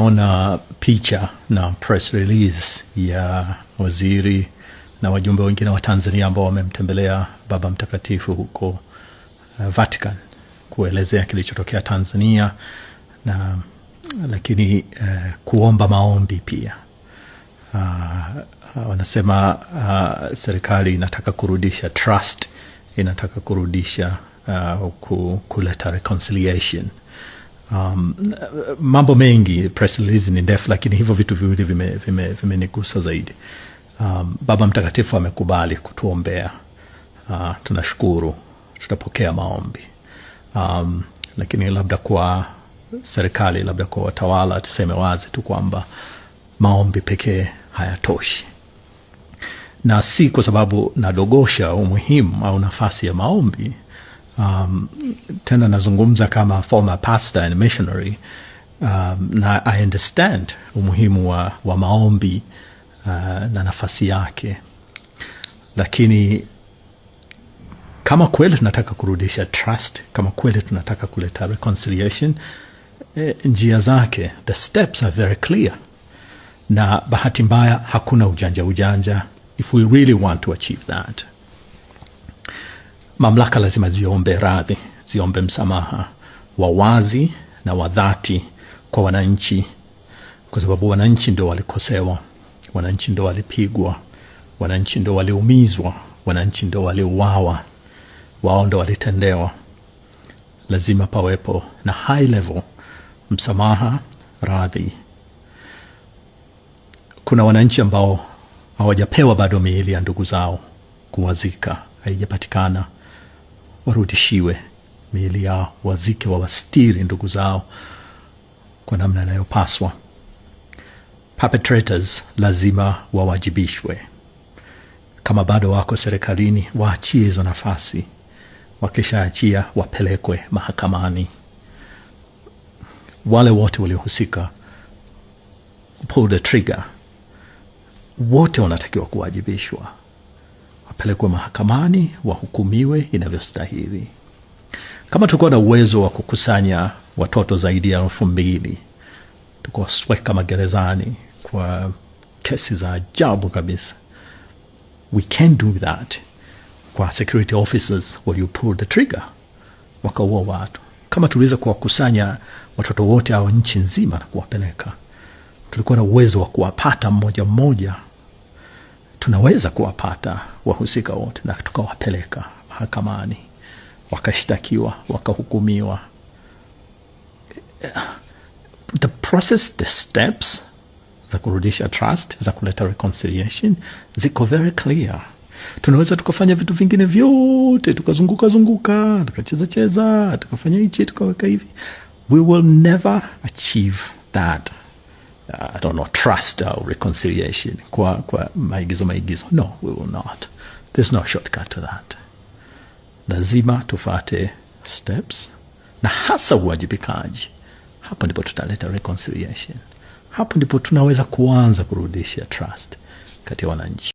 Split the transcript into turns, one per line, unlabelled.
Ona picha na press release ya waziri na wajumbe wengine wa Tanzania ambao wamemtembelea Baba Mtakatifu huko Vatican kuelezea kilichotokea Tanzania na lakini kuomba maombi pia. Wanasema serikali inataka kurudisha trust, inataka kurudisha kuleta reconciliation. Mambo mengi, press release ni ndefu, lakini hivyo vitu viwili vimenigusa zaidi. Baba Mtakatifu amekubali kutuombea. Tunashukuru, tutapokea maombi. Lakini labda kwa serikali, labda kwa watawala, tuseme wazi tu kwamba maombi pekee hayatoshi. Na si kwa sababu nadogosha umuhimu au nafasi ya maombi. Tena nazungumza kama former pastor and missionary, na I understand umuhimu wa maombi na nafasi yake. Lakini kama kweli tunataka kurudisha trust, kama kweli tunataka kuleta reconciliation, njia zake, the steps are very clear. Na bahati mbaya hakuna ujanja if we really want to achieve that. Mamlaka lazima ziombe radhi, ziombe msamaha wa wazi na wa dhati kwa wananchi, kwa sababu wananchi ndio walikosewa, wananchi ndio walipigwa, wananchi ndio waliumizwa, wananchi ndio waliuawa, wao ndio walitendewa. Lazima pawepo na high level msamaha, radhi. Kuna wananchi ambao hawajapewa bado miili ya ndugu zao kuwazika, haijapatikana. Warudishiwe miili yao, wazike, wawastiri ndugu zao kwa namna inayopaswa. Perpetrators lazima wawajibishwe. Kama bado wako serikalini, waachie hizo nafasi. Wakishaachia, wapelekwe mahakamani. Wale wote waliohusika, pull the trigger, wote wanatakiwa kuwajibishwa, wapelekwe mahakamani, wahukumiwe inavyostahili. Kama tulikuwa na uwezo wa kukusanya watoto zaidi ya 2,000, tukawasweka magerezani kwa kesi za ajabu kabisa, we can do that. Kwa security officers, will you pull the trigger, wakaua watu. Kama tuliweza kuwakusanya watoto wote hao nchi nzima na kuwapeleka, tulikuwa na uwezo wa kuwapata mmoja mmoja, tunaweza kuwapata wahusika wote na tukawapeleka mahakamani, wakashtakiwa, wakahukumiwa. The process, the steps za kurudisha trust, za kuleta reconciliation, ziko very clear. Tunaweza tukafanya vitu vingine vyote, tukazunguka, tukacheza, tukafanya hichi, tukaweka hivi. We will never achieve that. I don't know, trust or reconciliation kwa maigizo. No, we will not. There's no shortcut to that. Lazima tufate steps na hasa uwajibikaji. Hapo ndipo tutaleta reconciliation. Hapo ndipo tunaweza kuanza kurudisha trust kati ya wananchi.